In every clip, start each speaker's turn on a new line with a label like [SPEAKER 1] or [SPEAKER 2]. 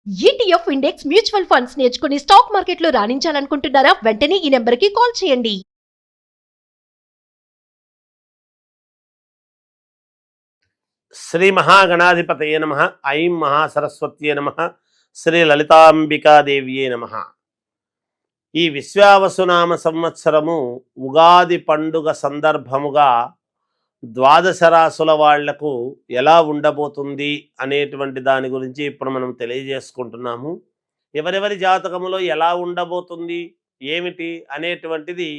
[SPEAKER 1] ETF index mutual funds నేర్చుకుని stock మార్కెట్లో రాణించాలనుకుంటున్నారా? వెంటనే ఈ నెంబర్కి కాల్ చేయండి.
[SPEAKER 2] శ్రీ మహాగణాధిపతయే నమః. ఐం మహాసరస్వత్యే నమః. శ్రీ లలితాంబికాదేవ్యే నమః. ఈ విశ్వావసునామ సంవత్సరము ఉగాది పండుగ సందర్భముగా ద్వాదశ రాశుల వాళ్లకు ఎలా ఉండబోతుంది అనేటువంటి దాని గురించి ఇప్పుడు మనం తెలియజేసుకుంటున్నాము. ఎవరెవరి జాతకములో ఎలా ఉండబోతుంది ఏమిటి అనేటువంటిది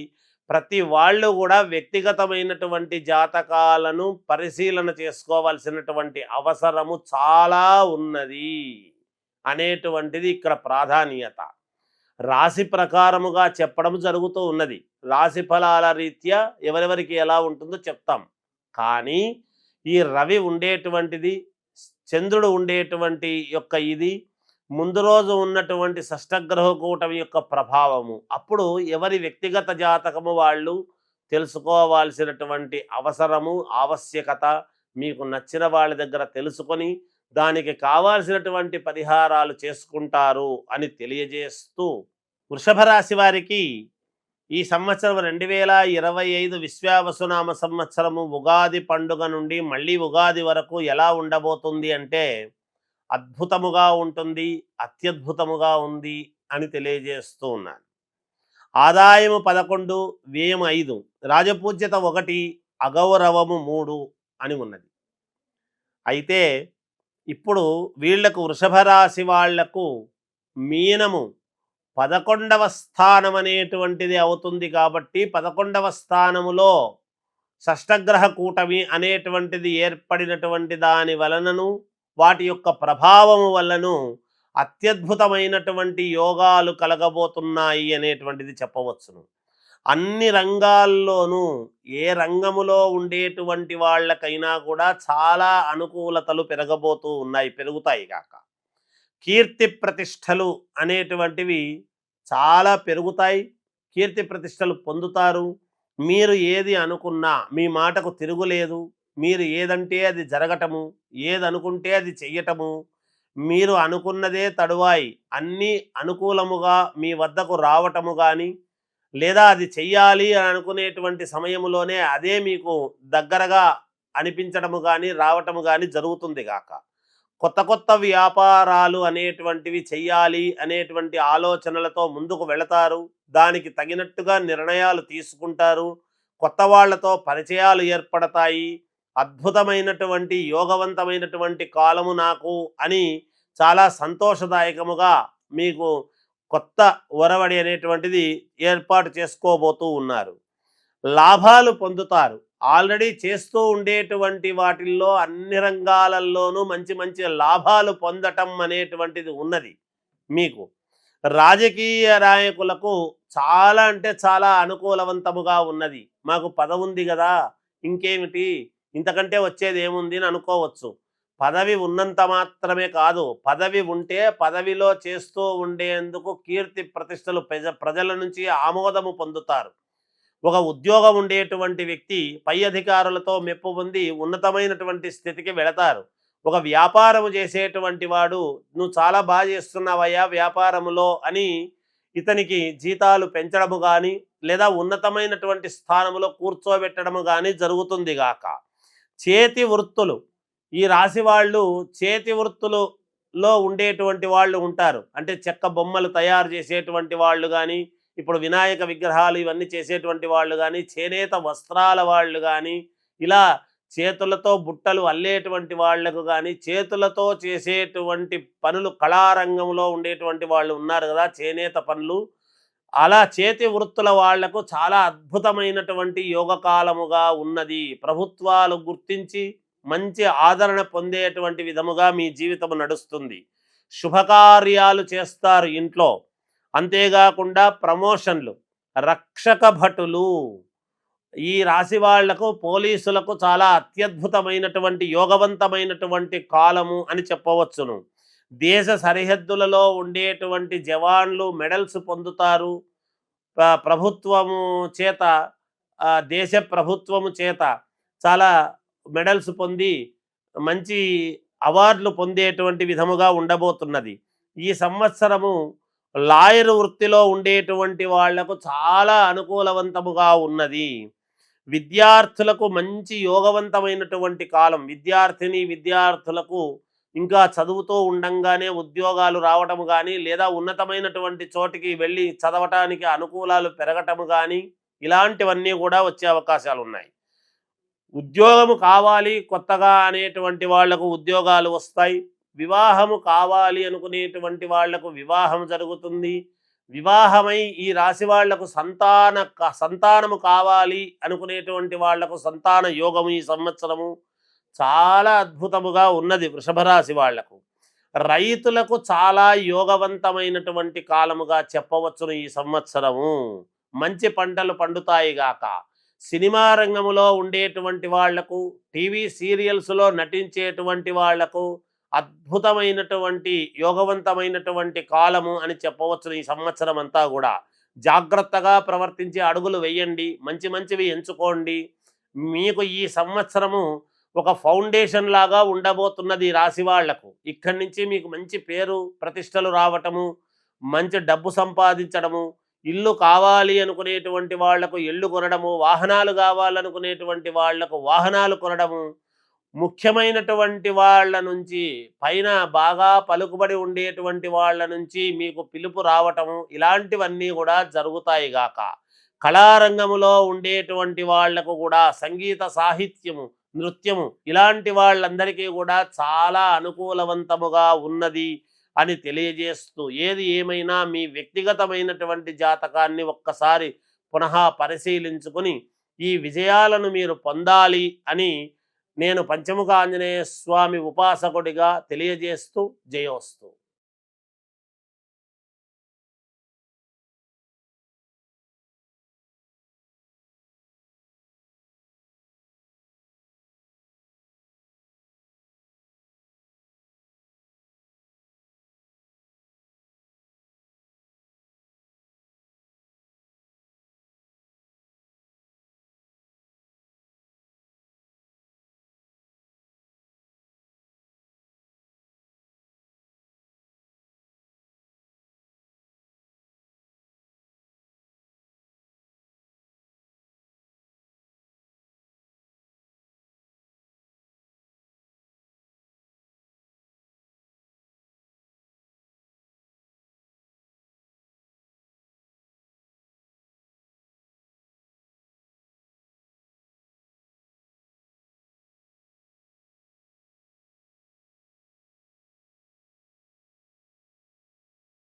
[SPEAKER 2] ప్రతి వాళ్ళు కూడా వ్యక్తిగతమైనటువంటి జాతకాలను పరిశీలన చేసుకోవాల్సినటువంటి అవసరము చాలా ఉన్నది అనేటువంటిది ఇక్కడ ప్రాధాన్యత. రాశి ప్రకారముగా చెప్పడం జరుగుతూ ఉన్నది. రాశి ఫలాల రీత్యా ఎవరెవరికి ఎలా ఉంటుందో చెప్తాం. కానీ ఈ రవి ఉండేటువంటిది, చంద్రుడు ఉండేటువంటి యొక్క ఇది, ముందు రోజు ఉన్నటువంటి షష్టగ్రహ కూటమి యొక్క ప్రభావము, అప్పుడు ఎవరి వ్యక్తిగత జాతకము వాళ్ళు తెలుసుకోవాల్సినటువంటి అవసరము ఆవశ్యకత మీకు నచ్చిన వాళ్ళ దగ్గర తెలుసుకొని దానికి కావాల్సినటువంటి పరిహారాలు చేసుకుంటారు అని తెలియజేస్తూ, వృషభ రాశి వారికి ఈ సంవత్సరం 2025 విశ్వావసునామ సంవత్సరము ఉగాది పండుగ నుండి మళ్ళీ ఉగాది వరకు ఎలా ఉండబోతుంది అంటే అద్భుతముగా ఉంటుంది, అత్యద్భుతముగా ఉంది అని తెలియజేస్తూ ఉన్నాను. ఆదాయము 11, వ్యయం 5, రాజపూజ్యత 1, అగౌరవము 3 అని ఉన్నది. అయితే ఇప్పుడు వీళ్లకు వృషభ రాశి వాళ్లకు మీనము 11వ స్థానం అనేటువంటిది అవుతుంది. కాబట్టి 11వ స్థానములో షష్టగ్రహ కూటమి అనేటువంటిది ఏర్పడినటువంటి దాని వలనను వాటి యొక్క ప్రభావము వల్లను అత్యద్భుతమైనటువంటి యోగాలు కలగబోతున్నాయి అనేటువంటిది చెప్పవచ్చును. అన్ని రంగాల్లోనూ ఏ రంగములో ఉండేటువంటి వాళ్ళకైనా కూడా చాలా అనుకూలతలు పెరుగుతాయి కాక కీర్తి ప్రతిష్టలు అనేటువంటివి చాలా పెరుగుతాయి. కీర్తి ప్రతిష్టలు పొందుతారు. మీరు ఏది అనుకున్నా మీ మాటకు తిరుగులేదు. మీరు ఏదంటే అది జరగటము, ఏదనుకుంటే అది చెయ్యటము, మీరు అనుకున్నదే తడువాయి అన్నీ అనుకూలముగా మీ వద్దకు రావటము కానీ, లేదా అది చెయ్యాలి అని అనుకునేటువంటి సమయంలోనే అదే మీకు దగ్గరగా అనిపించడము కానీ రావటము కానీ జరుగుతుంది గాక. కొత్త కొత్త వ్యాపారాలు అనేటువంటివి చెయ్యాలి అనేటువంటి ఆలోచనలతో ముందుకు వెళతారు. దానికి తగినట్టుగా నిర్ణయాలు తీసుకుంటారు. కొత్త వాళ్లతో పరిచయాలు ఏర్పడతాయి. అద్భుతమైనటువంటి యోగవంతమైనటువంటి కాలము నాకు అని చాలా సంతోషదాయకముగా మీకు కొత్త ఒరవడి అనేటువంటిది ఏర్పాటు చేసుకోబోతూ ఉన్నారు. లాభాలు పొందుతారు. ఆల్రెడీ చేస్తూ ఉండేటువంటి వాటిల్లో అన్ని రంగాలలోనూ మంచి మంచి లాభాలు పొందటం అనేటువంటిది ఉన్నది. మీకు రాజకీయ నాయకులకు చాలా అంటే చాలా అనుకూలవంతముగా ఉన్నది. మాకు పదవి ఉంది కదా, ఇంకేమిటి, ఇంతకంటే వచ్చేది ఏముంది అని అనుకోవచ్చు. పదవి ఉన్నంత మాత్రమే కాదు, పదవి ఉంటే పదవిలో చేస్తూ ఉండేందుకు కీర్తి ప్రతిష్టలు ప్రజల నుంచి ఆమోదము పొందుతారు. ఒక ఉద్యోగం ఉండేటువంటి వ్యక్తి పై అధికారులతో మెప్పు పొంది ఉన్నతమైనటువంటి స్థితికి వెళతారు. ఒక వ్యాపారము చేసేటువంటి వాడు నువ్వు చాలా బాగా చేస్తున్నావయ్యా వ్యాపారములో అని ఇతనికి జీతాలు పెంచడము కానీ లేదా ఉన్నతమైనటువంటి స్థానములో కూర్చోబెట్టడము కానీ జరుగుతుంది గాక. చేతి వృత్తులు, ఈ రాశి వాళ్ళు చేతి వృత్తులలో ఉండేటువంటి వాళ్ళు ఉంటారు. అంటే చెక్క బొమ్మలు తయారు చేసేటువంటి వాళ్ళు కానీ, ఇప్పుడు వినాయక విగ్రహాలు ఇవన్నీ చేసేటువంటి వాళ్ళు కానీ, చేనేత వస్త్రాల వాళ్ళు కానీ, ఇలా చేతులతో బుట్టలు అల్లేటువంటి వాళ్లకు కానీ, చేతులతో చేసేటువంటి పనులు కళారంగంలో ఉండేటువంటి వాళ్ళు ఉన్నారు కదా, చేనేత పనులు, అలా చేతి వృత్తుల వాళ్లకు చాలా అద్భుతమైనటువంటి యోగకాలముగా ఉన్నది. ప్రభుత్వాలు గుర్తించి మంచి ఆదరణ పొందేటువంటి విధముగా మీ జీవితం నడుస్తుంది. శుభకార్యాలు చేస్తారు ఇంట్లో. అంతేకాకుండా ప్రమోషన్లు, రక్షక భటులు, ఈ రాశి వాళ్లకు పోలీసులకు చాలా అత్యద్భుతమైనటువంటి యోగవంతమైనటువంటి కాలము అని చెప్పవచ్చును. దేశ సరిహద్దులలో ఉండేటువంటి జవాన్లు మెడల్స్ పొందుతారు. ప్రభుత్వము చేత, దేశ ప్రభుత్వము చేత చాలా మెడల్స్ పొంది మంచి అవార్డులు పొందేటువంటి విధముగా ఉండబోతున్నది. ఈ సంవత్సరము లాయర్ వృత్తిలో ఉండేటువంటి వాళ్లకు చాలా అనుకూలవంతముగా ఉన్నది. విద్యార్థులకు మంచి యోగవంతమైనటువంటి కాలం. విద్యార్థులకు ఇంకా చదువుతూ ఉండంగానే ఉద్యోగాలు రావటము కానీ, లేదా ఉన్నతమైనటువంటి చోటికి వెళ్ళి చదవటానికి అనుకూలాలు పెరగటము కానీ, ఇలాంటివన్నీ కూడా వచ్చే అవకాశాలు ఉన్నాయి. ఉద్యోగము కావాలి కొత్తగా అనేటువంటి వాళ్లకు ఉద్యోగాలు వస్తాయి. వివాహము కావాలి అనుకునేటువంటి వాళ్లకు వివాహం జరుగుతుంది. వివాహమై ఈ రాశి వాళ్లకు సంతానము కావాలి అనుకునేటువంటి వాళ్లకు సంతాన యోగము ఈ సంవత్సరము చాలా అద్భుతముగా ఉన్నది. వృషభ రాశి వాళ్లకు, రైతులకు చాలా యోగవంతమైనటువంటి కాలముగా చెప్పవచ్చును. ఈ సంవత్సరము మంచి పంటలు పండుతాయి గాక. సినిమా రంగములో ఉండేటువంటి వాళ్లకు, టీవీ సీరియల్స్లో నటించేటువంటి వాళ్లకు అద్భుతమైనటువంటి యోగవంతమైనటువంటి కాలము అని చెప్పవచ్చు. ఈ సంవత్సరం అంతా కూడా జాగ్రత్తగా ప్రవర్తించి అడుగులు వేయండి, మంచివి ఎంచుకోండి. మీకు ఈ సంవత్సరము ఒక ఫౌండేషన్ లాగా ఉండబోతున్నది ఈ రాశి వాళ్లకు. ఇక్కడి నుంచి మీకు మంచి పేరు ప్రతిష్టలు రావటము, మంచి డబ్బు సంపాదించడము, ఇల్లు కావాలి అనుకునేటువంటి వాళ్లకు ఇల్లు కొనడము, వాహనాలు కావాలనుకునేటువంటి వాళ్లకు వాహనాలు కొనడము, ముఖ్యమైనటువంటి వాళ్ళ నుంచి, పైన బాగా పలుకుబడి ఉండేటువంటి వాళ్ళ నుంచి మీకు పిలుపు రావటము, ఇలాంటివన్నీ కూడా జరుగుతాయి గాక. కళారంగములో ఉండేటువంటి వాళ్లకు కూడా సంగీత సాహిత్యము, నృత్యము ఇలాంటి వాళ్ళందరికీ కూడా చాలా అనుకూలవంతముగా ఉన్నది అని తెలియజేస్తూ, ఏది ఏమైనా మీ వ్యక్తిగతమైనటువంటి జాతకాన్ని ఒక్కసారి పునః పరిశీలించుకుని ఈ విజయాలను మీరు పొందాలి అని నేను పంచముఖ ఆంజనేయ స్వామి ఉపాసకుడిగా తెలియజేస్తూ జయోస్తు.